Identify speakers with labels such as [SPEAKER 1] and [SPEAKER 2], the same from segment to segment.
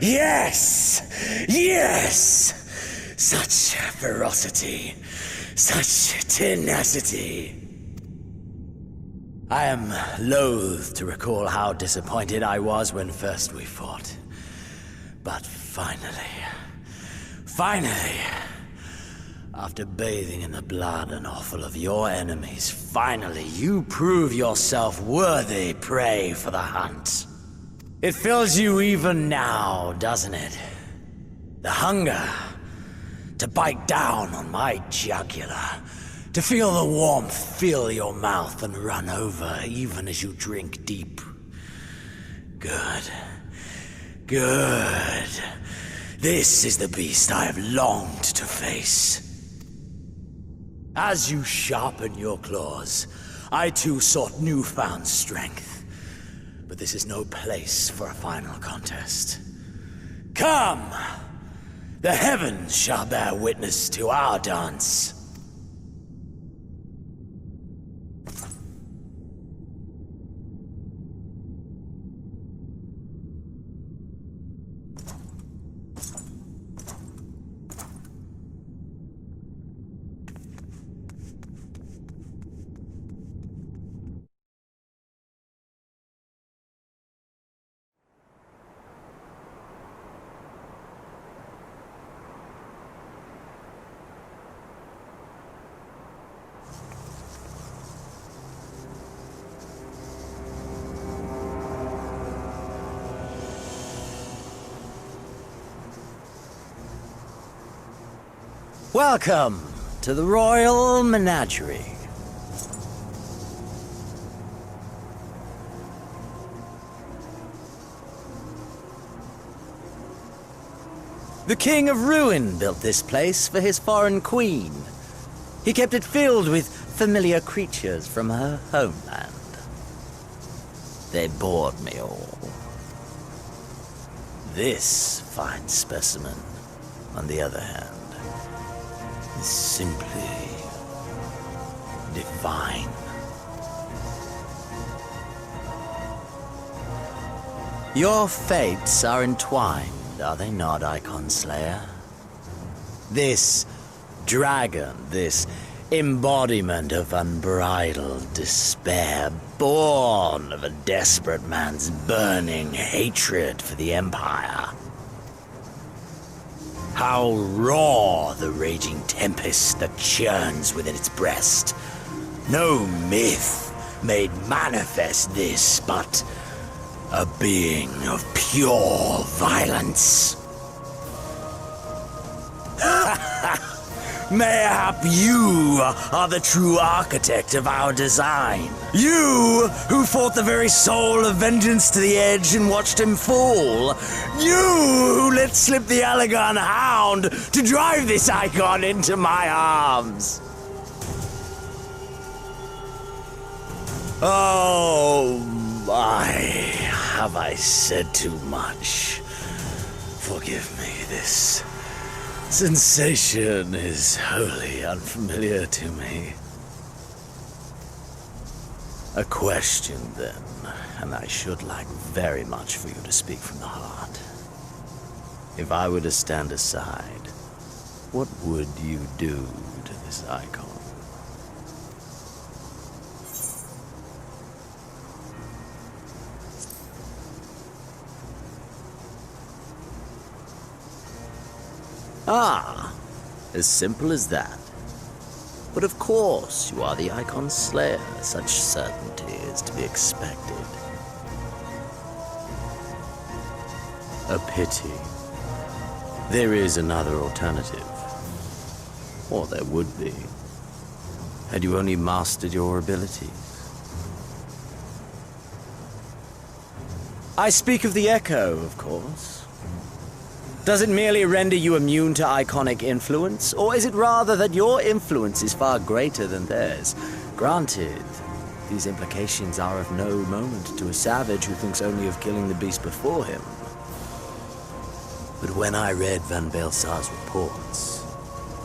[SPEAKER 1] Yes! Yes! Such ferocity. Such tenacity. I am loath to recall how disappointed I was when first we fought. But finally, after bathing in the blood and offal of your enemies, finally you prove yourself worthy prey for the hunt. It fills you even now, doesn't it? The hunger to bite down on my jugular, to feel the warmth fill your mouth and run over even as you drink deep. Good. Good. This is the beast I have longed to face. As you sharpen your claws, I too sought newfound strength. But this is no place for a final contest. Come! The heavens shall bear witness to our dance. Welcome to the Royal Menagerie. The King of Ruin built this place for his foreign queen. He kept it filled with familiar creatures from her homeland. They bored me all. This fine specimen, on the other hand, is simply divine. Your fates are entwined, are they not, Icon Slayer? This dragon, this embodiment of unbridled despair, born of a desperate man's burning hatred for the Empire. How raw the raging tempest that churns within its breast. No myth made manifest this, but a being of pure violence. Mayhap you are the true architect of our design. You who fought the very soul of vengeance to the edge and watched him fall. You who let slip the Allegan hound to drive this icon into my arms. Oh my, have I said too much? Forgive me, this sensation is wholly unfamiliar to me. A question, then, and I should like very much for you to speak from the heart. If I were to stand aside, what would you do to this icon? Ah, as simple as that. But of course, you are the Icon Slayer. Such certainty is to be expected. A pity. There is another alternative. Or there would be, had you only mastered your abilities. I speak of the Echo, of course. Does it merely render you immune to iconic influence, or is it rather that your influence is far greater than theirs? Granted, these implications are of no moment to a savage who thinks only of killing the beast before him. But when I read Van Baelsar's reports,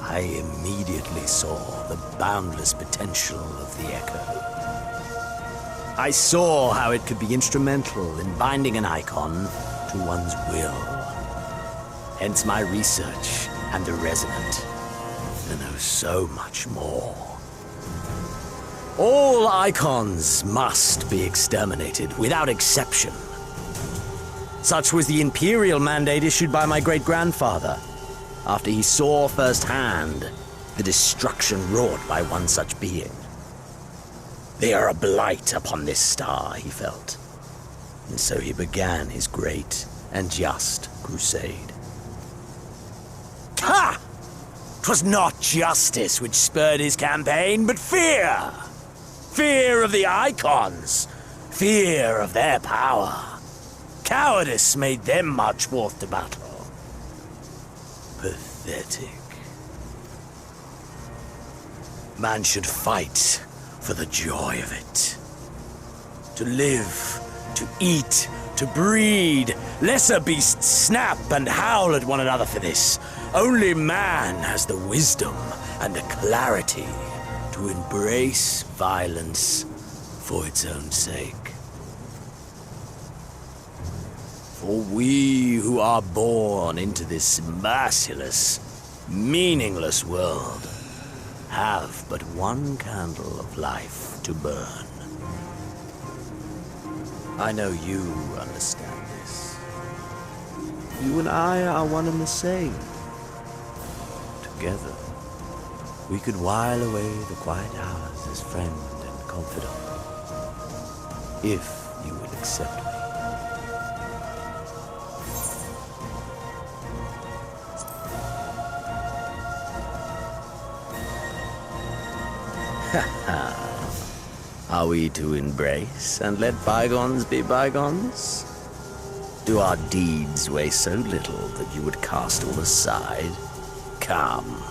[SPEAKER 1] I immediately saw the boundless potential of the Echo. I saw how it could be instrumental in binding an icon to one's will. Hence my research and the Resonant to know so much more. All icons must be exterminated without exception. Such was the imperial mandate issued by my great-grandfather, after he saw firsthand the destruction wrought by one such being. They are a blight upon this star, he felt, and so he began his great and just crusade. Ha! 'Twas not justice which spurred his campaign, but fear! Fear of the icons! Fear of their power! Cowardice made them march forth to battle. Pathetic. Man should fight for the joy of it. To live, to eat, to breed. Lesser beasts snap and howl at one another for this. Only man has the wisdom and the clarity to embrace violence for its own sake. For we who are born into this merciless, meaningless world have but one candle of life to burn. I know you understand this. You and I are one and the same. Together, we could while away the quiet hours as friend and confidant, if you will accept me. Are we to embrace and let bygones be bygones? Do our deeds weigh so little that you would cast all aside? Come.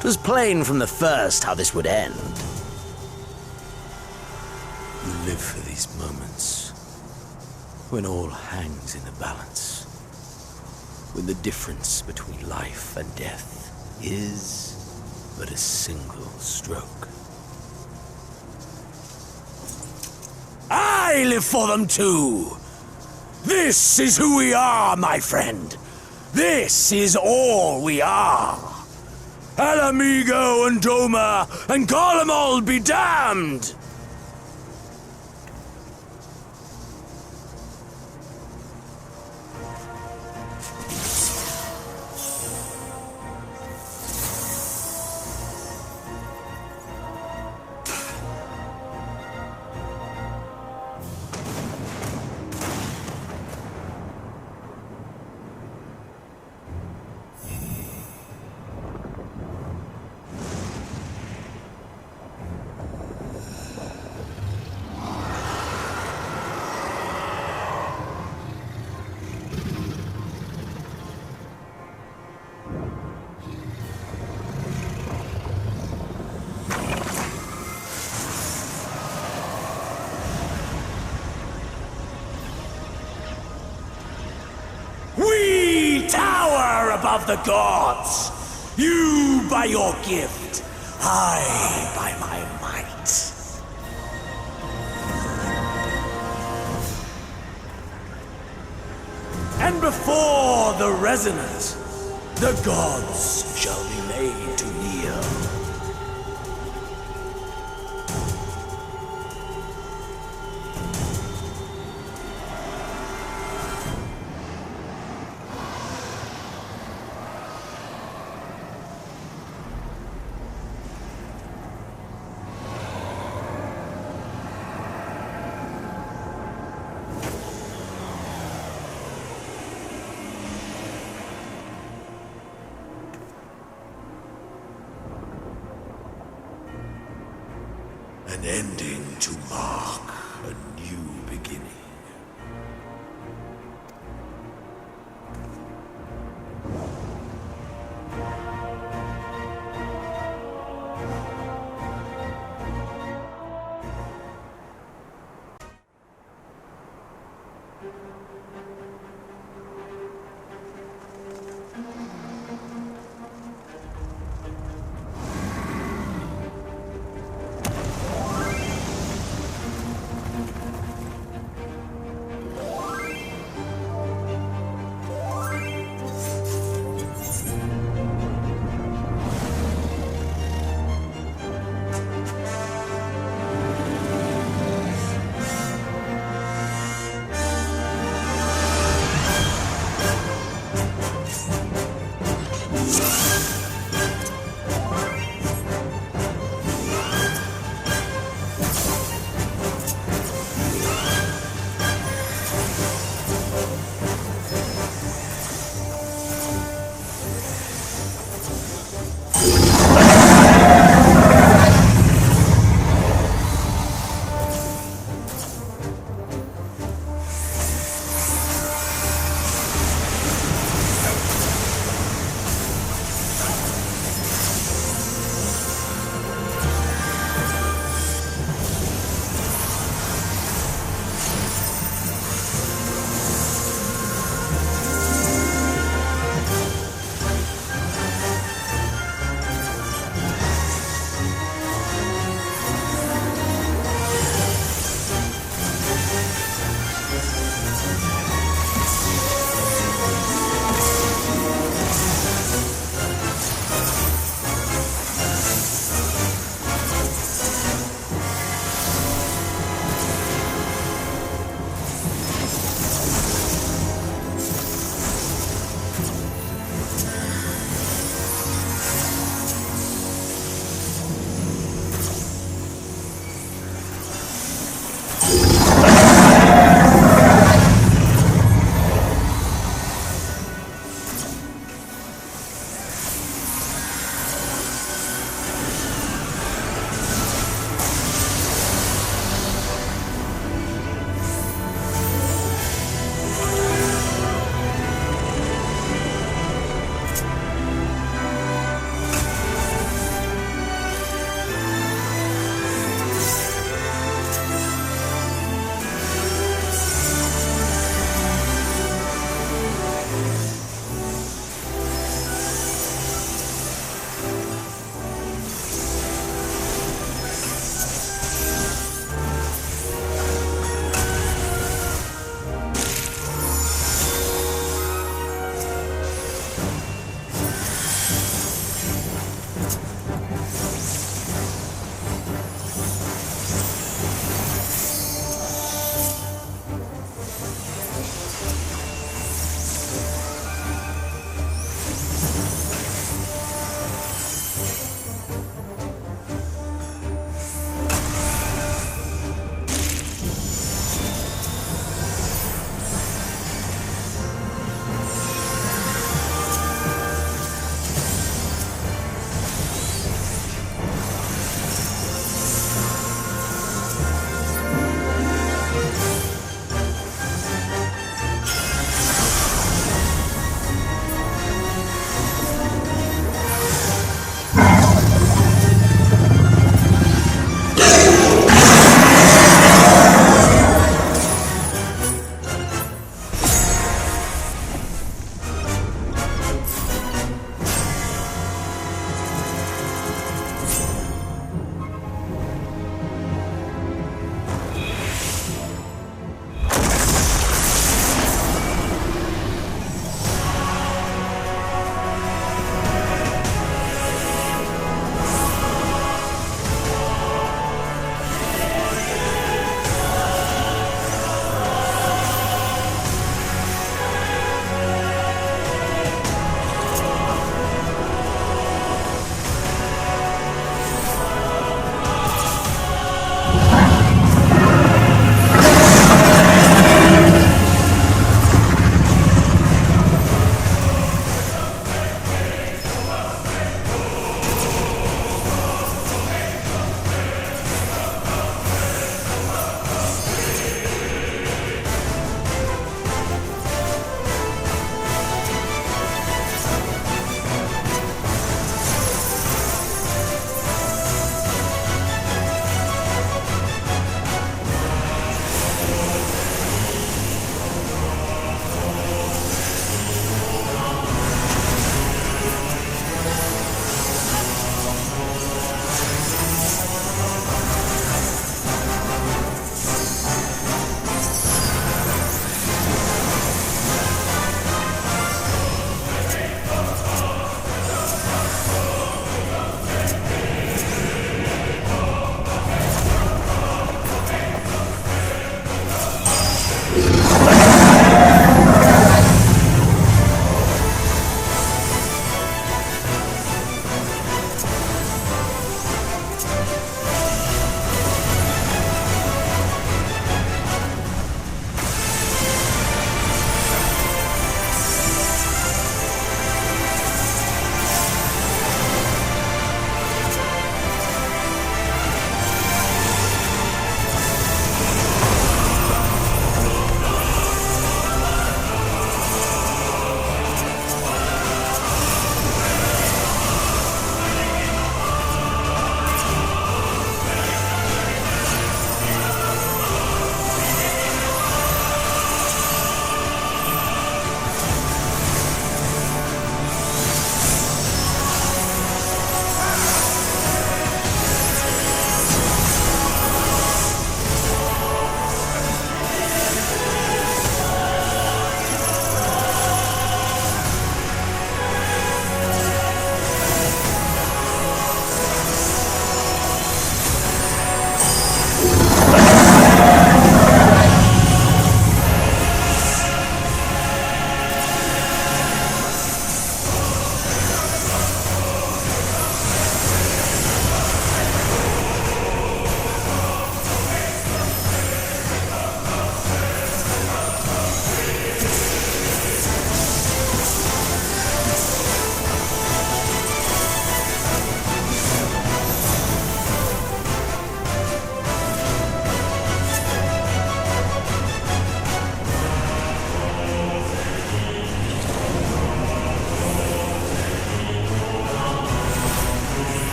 [SPEAKER 1] 'Twas plain from the first how this would end. You live for these moments, when all hangs in the balance, when the difference between life and death is but a single stroke. I live for them too! This is who we are, my friend! This is all we are! Alamigo and Doma and call 'em all be damned! Above the gods, you by your gift, I by my might. And before the Resonant, the gods shall be made to kneel. An ending to mark a new beginning.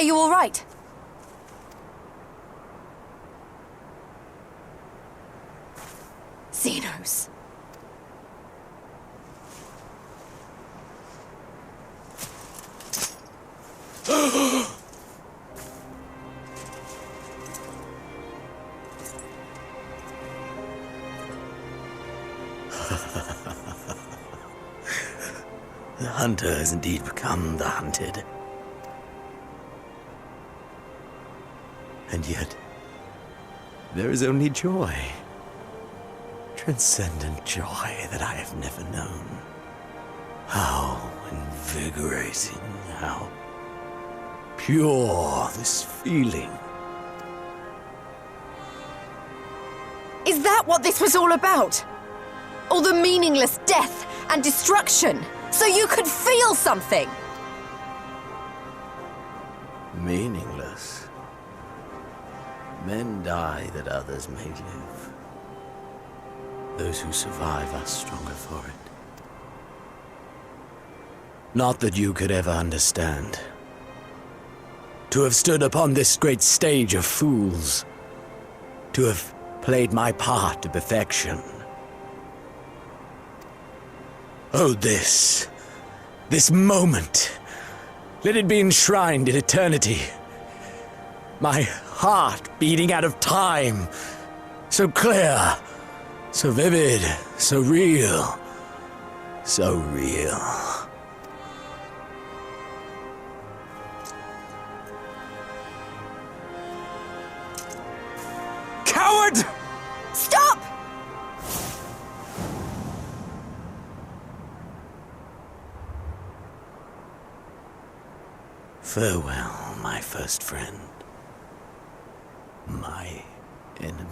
[SPEAKER 2] you all right? Xenos.
[SPEAKER 1] The hunter has indeed become the hunted. And yet, there is only joy. Transcendent joy that I have never known. How invigorating, how pure this feeling.
[SPEAKER 2] Is that what this was all about? All the meaningless death and destruction, so you could feel something?
[SPEAKER 1] Meaningless? Men die that others may live. Those who survive are stronger for it. Not that you could ever understand. To have stood upon this great stage of fools. To have played my part to perfection. Oh, this moment. Let it be enshrined in eternity. My heart beating out of time. So clear, so vivid, so real. So real. Coward!
[SPEAKER 2] Stop!
[SPEAKER 1] Farewell, my first friend. My enemy.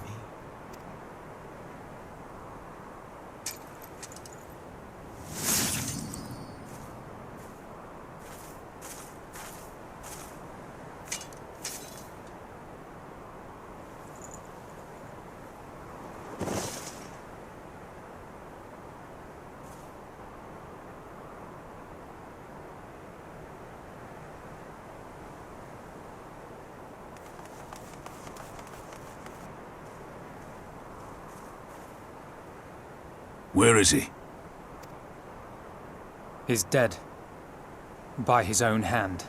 [SPEAKER 3] Where is he?
[SPEAKER 4] He's dead. By his own hand.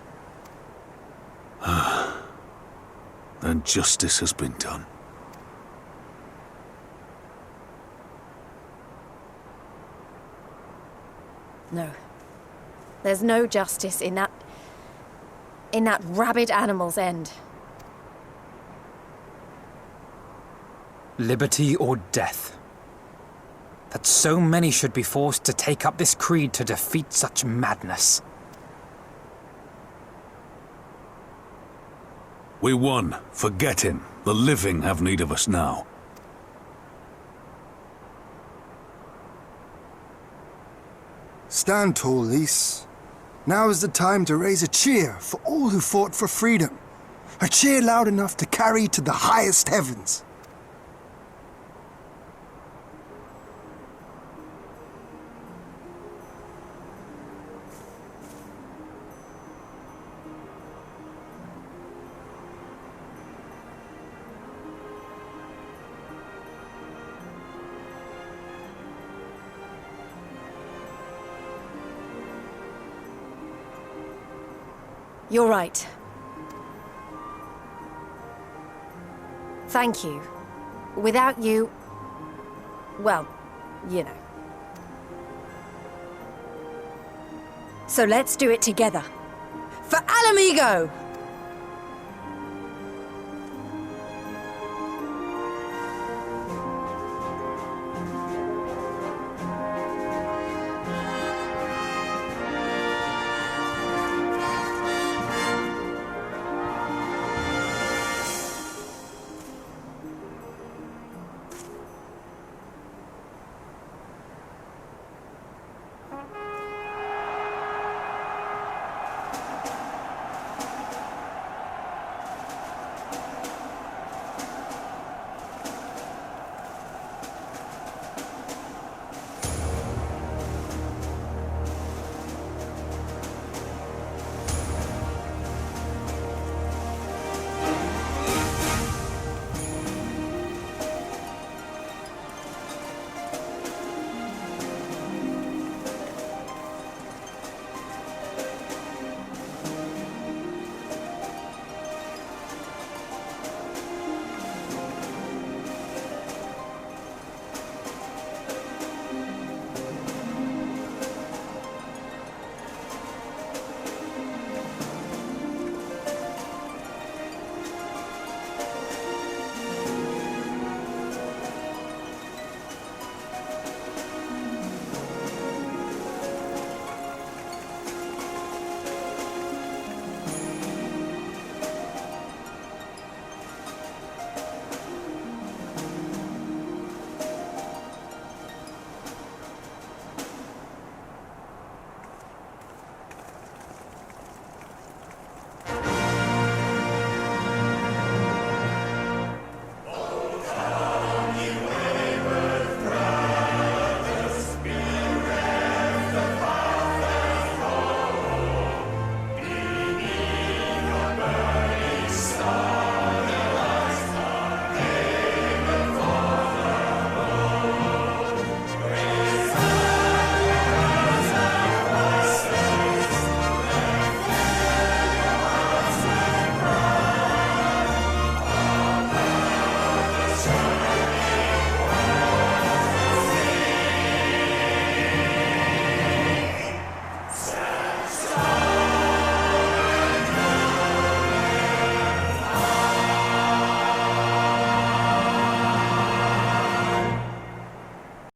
[SPEAKER 3] And justice has been done.
[SPEAKER 2] No. There's no justice in that rabid animal's end.
[SPEAKER 4] Liberty or death. That so many should be forced to take up this creed to defeat such madness.
[SPEAKER 3] We won. Forget him. The living have need of us now.
[SPEAKER 5] Stand tall, Lys. Now is the time to raise a cheer for all who fought for freedom. A cheer loud enough to carry to the highest heavens.
[SPEAKER 2] You're right. Thank you. Without you... well, you know. So let's do it together. For Alamigo!